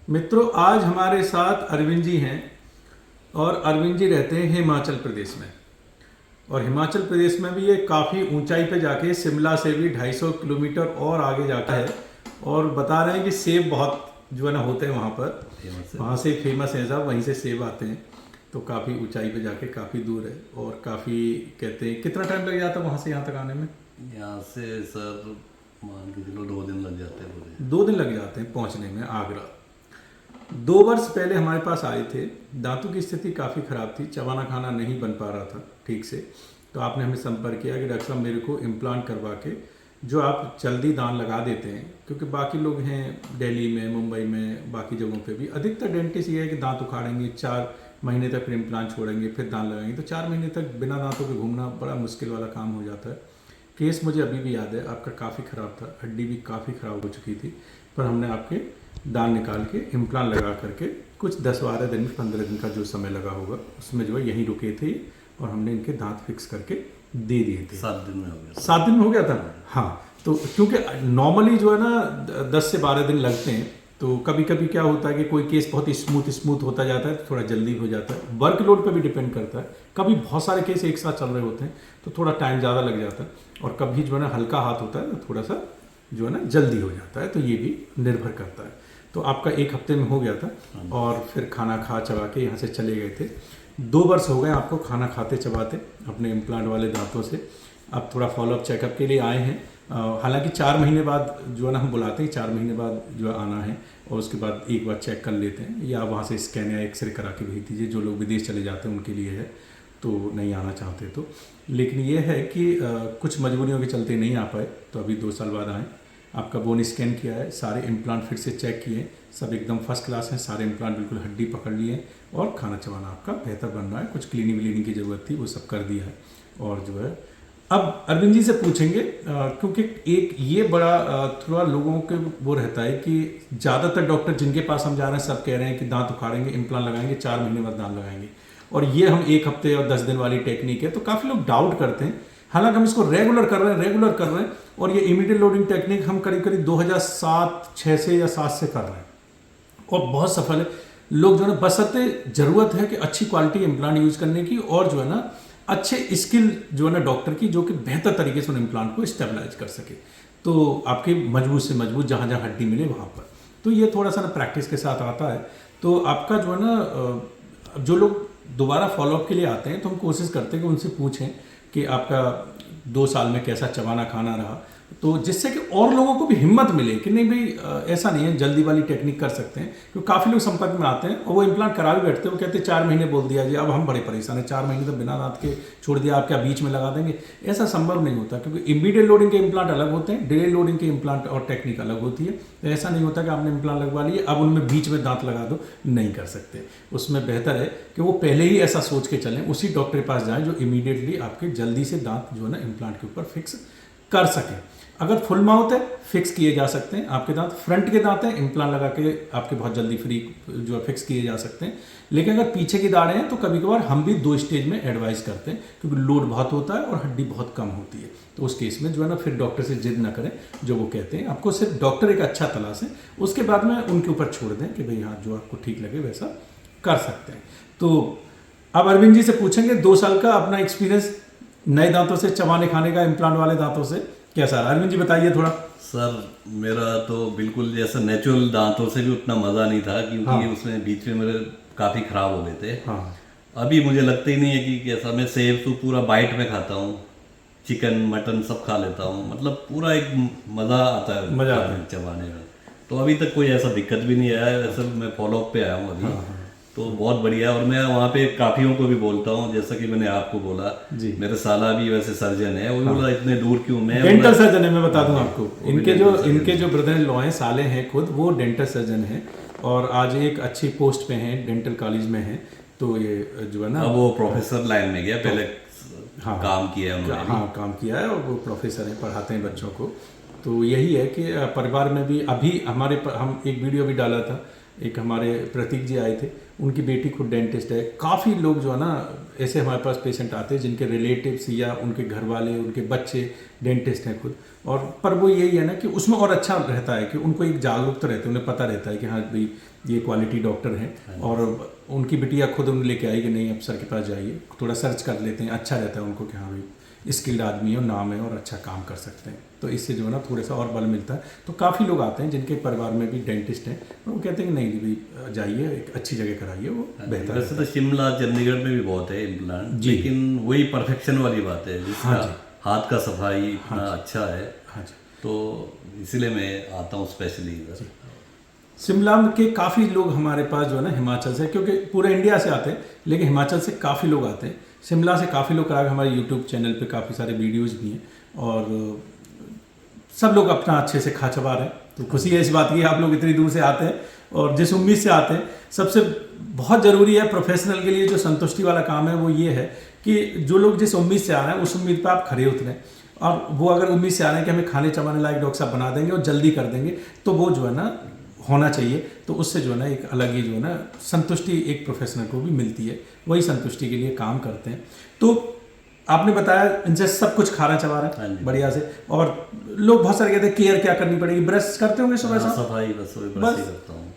मित्रों, आज हमारे साथ अरविंद जी हैं और अरविंद जी रहते हैं हिमाचल प्रदेश में। और हिमाचल प्रदेश में भी ये काफ़ी ऊंचाई पे जाके शिमला से भी 250 किलोमीटर और आगे जाता है। और बता रहे हैं कि सेब बहुत जो है ना होते हैं वहाँ पर, वहाँ से फेमस है साहब, वहीं से सेब आते हैं। तो काफ़ी ऊंचाई पे जाके काफ़ी दूर है और काफ़ी कहते हैं कितना टाइम लग जाता है वहाँ से यहाँ तक आने में? यहाँ से सर मान के चलो 2 दिन लग जाते हैं पूरे। 2 दिन लग जाते हैं पहुँचने में आगरा। 2 वर्ष पहले हमारे पास आए थे, दांतों की स्थिति काफ़ी ख़राब थी, चबाना खाना नहीं बन पा रहा था ठीक से। तो आपने हमें संपर्क किया कि डॉक्टर साहब मेरे को इम्प्लांट करवा के जो आप जल्दी दांत लगा देते हैं, क्योंकि बाकी लोग हैं दिल्ली में, मुंबई में, बाकी जगहों पे भी अधिकतर डेंटिस्ट ये है कि दांत उखाड़ेंगे, 4 महीने तक फिर इम्प्लांट छोड़ेंगे, फिर दांत लगाएंगे। तो 4 महीने तक बिना दांतों के घूमना बड़ा मुश्किल वाला काम हो जाता है। केस मुझे अभी भी याद है, आपका काफ़ी ख़राब था, हड्डी भी काफ़ी ख़राब हो चुकी थी, पर हमने आपके दांत निकाल के इम्प्लांट लगा करके कुछ 10-12 दिन 15 दिन का जो समय लगा होगा उसमें जो है यहीं रुके थे और हमने इनके दांत फिक्स करके दे दिए थे। 7 दिन में हो गया। 7 दिन में हो गया था। हाँ, तो क्योंकि नॉर्मली जो है ना 10 से 12 दिन लगते हैं। तो कभी कभी क्या होता है कि कोई केस बहुत स्मूथ होता जाता है तो थोड़ा जल्दी हो जाता है, वर्कलोड पे भी डिपेंड करता है। कभी बहुत सारे केस एक साथ चल रहे होते हैं तो थोड़ा टाइम ज़्यादा लग जाता है, और कभी जो है ना हल्का हाथ होता है तो थोड़ा सा जो है ना जल्दी हो जाता है। तो ये भी निर्भर करता है। तो आपका 1 हफ्ते में हो गया था और फिर खाना खा चबा के यहाँ से चले गए थे। 2 वर्ष हो गए आपको खाना खाते चबाते अपने इम्प्लांट वाले दांतों से। अब थोड़ा फॉलोअप चेकअप के लिए आए हैं। हालांकि 4 महीने बाद जो है ना हम बुलाते हैं, 4 महीने बाद जो है आना है और उसके बाद एक बार चेक कर लेते हैं, या वहाँ से स्कैन या एक्सरे करा के भेज दीजिए। जो लोग विदेश चले जाते हैं उनके लिए है, तो नहीं आना चाहते तो। लेकिन ये है कि कुछ मजबूरियों के चलते नहीं आ पाए, तो अभी 2 साल बाद आए। आपका बोन स्कैन किया है, सारे इम्प्लांट फिर से चेक किए, सब एकदम फर्स्ट क्लास हैं, सारे इम्प्लांट बिल्कुल हड्डी पकड़ लिए और खाना चबाना आपका बेहतर बन रहा है। कुछ क्लीनिंग व्लीनिंग की ज़रूरत थी वो सब कर दिया है। और जो है अब अरविंद जी से पूछेंगे, क्योंकि एक ये बड़ा थोड़ा लोगों के वो रहता है कि ज़्यादातर डॉक्टर जिनके पास हम जा रहे हैं सब कह रहे हैं कि दांत उखाड़ेंगे, इम्प्लांट लगाएंगे, 4 महीने बाद दांत लगाएंगे, और ये हम 1 हफ्ते और 10 दिन वाली टेक्निक है। तो काफ़ी लोग डाउट करते हैं। हालांकि हम इसको रेगुलर कर रहे हैं और ये इमीडिएट लोडिंग टेक्निक हम करीब करीब 2007-6 से या 7 से कर रहे हैं और बहुत सफल है। लोग जो है ना बशर्ते ज़रूरत है कि अच्छी क्वालिटी इम्प्लांट यूज़ करने की, और जो है ना अच्छे स्किल जो है ना डॉक्टर की, जो कि बेहतर तरीके से उन इम्प्लांट को स्टेबलाइज कर सके। तो आपके मजबूत से मजबूत जहाँ जहाँ हड्डी मिले वहाँ पर, तो ये थोड़ा सा ना प्रैक्टिस के साथ आता है। तो आपका जो है ना जो लोग दोबारा फॉलोअप के लिए आते हैं तो हम कोशिश करते हैं कि उनसे पूछें कि आपका 2 साल में कैसा चबाना खाना रहा, तो जिससे कि और लोगों को भी हिम्मत मिले कि नहीं भाई ऐसा नहीं है, जल्दी वाली टेक्निक कर सकते हैं। क्योंकि काफ़ी लोग संपर्क में आते हैं और वो इम्प्लांट करा भी बैठते हैं, वो कहते हैं 4 महीने बोल दिया जी, अब हम बड़े परेशान हैं, 4 महीने तो बिना दांत के छोड़ दिया, आप क्या बीच में लगा देंगे? ऐसा संभव नहीं होता, क्योंकि इमीडिएट लोडिंग के इम्प्लांट अलग होते हैं, डिले लोडिंग के इम्प्लांट और टेक्निक अलग होती है। तो ऐसा नहीं होता कि आपने इम्प्लांट लगवा लिए अब उनमें बीच में दांत लगा दो, नहीं कर सकते। उसमें बेहतर है कि वो पहले ही ऐसा सोच के चलें, उसी डॉक्टर के पास जाएं जो इमीडिएटली आपके जल्दी से दांत जो है ना इम्प्लांट के ऊपर फिक्स कर सकें। अगर फुल माउथ है फिक्स किए जा सकते हैं आपके दांत, फ्रंट के दांत हैं इम्प्लांट लगा के आपके बहुत जल्दी फ्री जो है फिक्स किए जा सकते हैं। लेकिन अगर पीछे की दाढ़ें हैं तो कभी कभार हम भी 2 स्टेज में एडवाइस करते हैं, क्योंकि लोड बहुत होता है और हड्डी बहुत कम होती है। तो उस केस में जो है ना फिर डॉक्टर से जिद ना करें, जो वो कहते हैं आपको सिर्फ डॉक्टर एक अच्छा तलाशें, उसके बाद में उनके ऊपर छोड़ दें कि भाई हाँ जो आपको ठीक लगे वैसा कर सकते हैं। तो अब अरविंद जी से पूछेंगे 2 साल का अपना एक्सपीरियंस नए दांतों से चबाने खाने का, इम्प्लांट वाले दांतों से कैसा रहा? अरविंद जी बताइए थोड़ा। सर मेरा तो बिल्कुल जैसा नेचुरल दांतों से भी उतना मज़ा नहीं था, क्योंकि उसमें बीच में मेरे काफ़ी ख़राब हो गए थे। हाँ। अभी मुझे लगता ही नहीं है कि कैसा, मैं सेब तो पूरा बाइट में खाता हूँ, चिकन मटन सब खा लेता हूँ, मतलब पूरा एक मज़ा आता है चबाने में। तो अभी तक कोई ऐसा दिक्कत भी नहीं आया है। वैसे मैं फॉलोअप पे आया हूँ अभी। तो बहुत बढ़िया। और मैं वहाँ पे काफियों को भी बोलता हूँ, जैसा कि मैंने आपको बोला जी, मेरे साला भी वैसे सर्जन है, वो बोला इतने दूर क्यों? मैं डेंटल सर्जन है, मैं बता दूं आपको, इनके जो ब्रदर इन लॉ हैं, साले हैं खुद, वो डेंटल सर्जन हैं और आज एक अच्छी पोस्ट पे हैं, डेंटल कॉलेज में हैं। तो ये जो है ना अब वो प्रोफेसर लाइन में गया, पहले काम किया है उन्होंने। हाँ काम किया है और वो प्रोफेसर हैं, पढ़ाते हैं बच्चों को। तो यही है कि परिवार में भी अभी हम एक वीडियो भी डाला था, एक हमारे प्रतीक जी आए थे, उनकी बेटी खुद डेंटिस्ट है। काफ़ी लोग जो है ना ऐसे हमारे पास पेशेंट आते हैं जिनके रिलेटिव्स या उनके घर वाले, उनके बच्चे डेंटिस्ट हैं खुद। और पर वो यही है ना कि उसमें और अच्छा रहता है कि उनको एक जागरूकता रहती है, उन्हें पता रहता है कि हाँ भाई ये क्वालिटी डॉक्टर हैं। और उनकी बिटिया खुद उन्हें लेके आई कि नहीं अब सर के पास जाइए, थोड़ा सर्च कर लेते हैं, अच्छा रहता है उनको कि हाँ भाई स्किल्ड आदमी है, नाम है और अच्छा काम कर सकते हैं। तो इससे जो है ना थोड़ा सा और बल मिलता है। तो काफ़ी लोग आते हैं जिनके परिवार में भी डेंटिस्ट हैं, और वो कहते हैं कि नहीं भाई जाइए, एक अच्छी जगह कराइए, वो बेहतर है। वैसे तो शिमला चंडीगढ़ में भी बहुत है इम्प्लांट, लेकिन वही परफेक्शन वाली बात है, जिसका हाथ का सफाई इतना अच्छा है। हाँ जी, तो इसीलिए मैं आता हूँ स्पेशली इधर। शिमला के काफ़ी लोग हमारे पास जो है ना हिमाचल से, क्योंकि पूरे इंडिया से आते हैं लेकिन हिमाचल से काफ़ी लोग आते हैं। शिमला से काफ़ी लोग करा के हमारे यूट्यूब चैनल पे काफ़ी सारे वीडियोस भी हैं, और सब लोग अपना अच्छे से खा चबा रहे हैं। तो खुशी है इस बात की, आप लोग इतनी दूर से आते हैं और जिस उम्मीद से आते हैं। सबसे बहुत ज़रूरी है प्रोफेशनल के लिए जो संतुष्टि वाला काम है वो ये है कि जो लोग जिस उम्मीद से आ रहे हैं उस उम्मीद पर आप खड़े उतरें। और वो अगर उम्मीद से आ रहे हैं कि हमें खाने चबाने लायक डॉक्टर साहब बना देंगे और जल्दी कर देंगे, तो वो जो है ना होना चाहिए। तो उससे जो है ना एक अलग ही जो है ना संतुष्टि एक प्रोफेशनल को भी मिलती है, वही संतुष्टि के लिए काम करते हैं। तो आपने बताया इनसे सब कुछ खाना चबा रहे हैं बढ़िया से, और लोग बहुत सारे कहते हैं केयर क्या करनी पड़ेगी, ब्रश करते होंगे सुबह शाम? सफाई बस ब्रश ही करता हूँ,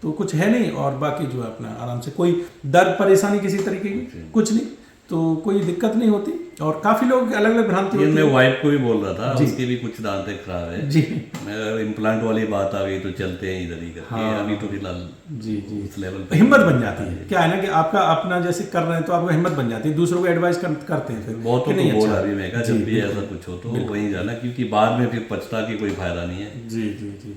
तो कुछ है नहीं, और बाकी जो है अपना आराम से, कोई दर्द परेशानी किसी तरीके की कुछ नहीं, तो कोई दिक्कत नहीं होती। और काफी लोग अलग अलग भ्रांति होती है। मैं वाइफ को भी बोल रहा था, उसके भी कुछ दांतें खराब है जी। मैं इम्प्लांट वाली बात आ गई तो चलते हैं इधर ही करके। हाँ। अभी तो फिलहाल जी जी उस लेवल पे हिम्मत बन जाती है। क्या है ना कि आपका अपना जैसे कर रहे हैं तो आपको हिम्मत बन जाती है, दूसरों को एडवाइस करते हैं फिर बहुत तो नहीं बोला अच्छा। अभी मैं कहा जब भी ऐसा कुछ हो तो वहीं जाना, क्योंकि बाद में फिर पछता की कोई फायदा नहीं है। जी जी जी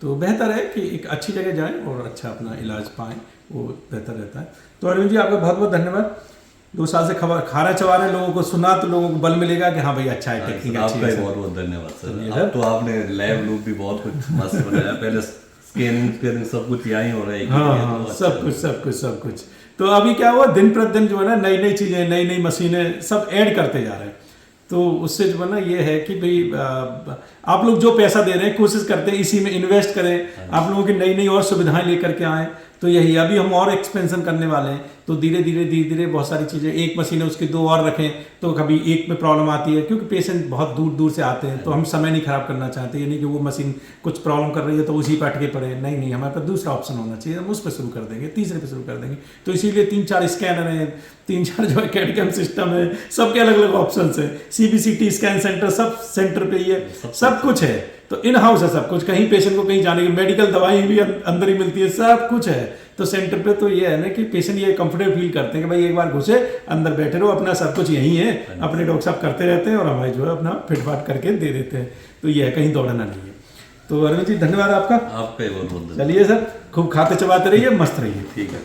तो बेहतर है कि एक अच्छी जगह जाएं और अच्छा अपना इलाज पाएं, वो बेहतर रहता है। तो अरविंद जी आपका बहुत बहुत धन्यवाद। 2 साल से खबर खाना चबा रहे, लोगों को सुना तो लोगों को बल मिलेगा कि हाँ भाई अच्छा है, टेक्निक अच्छी है। आपका बहुत बहुत धन्यवाद सर। अब तो आपने लैब लूप भी बहुत कुछ मस्त बनाया, पहले स्कैनिंग सब कुछ यहाँ ही हो रहा है। हाँ, सब कुछ। तो अभी क्या हुआ, दिन प्रतिदिन जो है ना नई नई चीज़ें, नई नई मशीनें सब ऐड करते जा रहे हैं। तो उससे जो है ना ये है कि भाई आप लोग जो पैसा दे रहे हैं कोशिश करते हैं इसी में इन्वेस्ट करें, आप लोगों की नई नई और सुविधाएं लेकर के आएँ। तो यही अभी हम और एक्सपेंशन करने वाले हैं, तो धीरे धीरे बहुत सारी चीज़ें, एक मशीन है उसकी 2 और रखें, तो कभी एक में प्रॉब्लम आती है क्योंकि पेशेंट बहुत दूर दूर से आते हैं, तो हम समय नहीं खराब करना चाहते। ये नहीं कि वो मशीन कुछ प्रॉब्लम कर रही है तो उसी पर अटके पड़े, नहीं हमारे पास दूसरा ऑप्शन होना चाहिए, हम उस पर शुरू कर देंगे, तीसरे पे शुरू कर देंगे। तो इसीलिए 3-4 स्कैनर हैं, 3-4 जो है कैड-कैम सिस्टम है, सबके अलग अलग ऑप्शन है, CBCT scan centre sub centre पे ही है, सब कुछ है। तो इन हाउस है सब कुछ, कहीं पेशेंट को कहीं जाने की, मेडिकल दवाई भी अंदर ही मिलती है, सब कुछ है। तो सेंटर पे तो ये है ना कि पेशेंट ये कंफर्टेबल फील करते हैं कि भाई एक बार घुसे अंदर बैठे रहो, अपना सब कुछ यहीं है, अपने डॉक्टर साहब करते रहते हैं और हमारे जो है अपना फिटफाट करके दे देते हैं। तो ये है, कहीं दौड़ना नहीं है। तो अरविंद जी धन्यवाद आपका। आपका बहुत बहुत चलिए सर, खूब खाते चबाते रहिए, मस्त रहिए। ठीक है।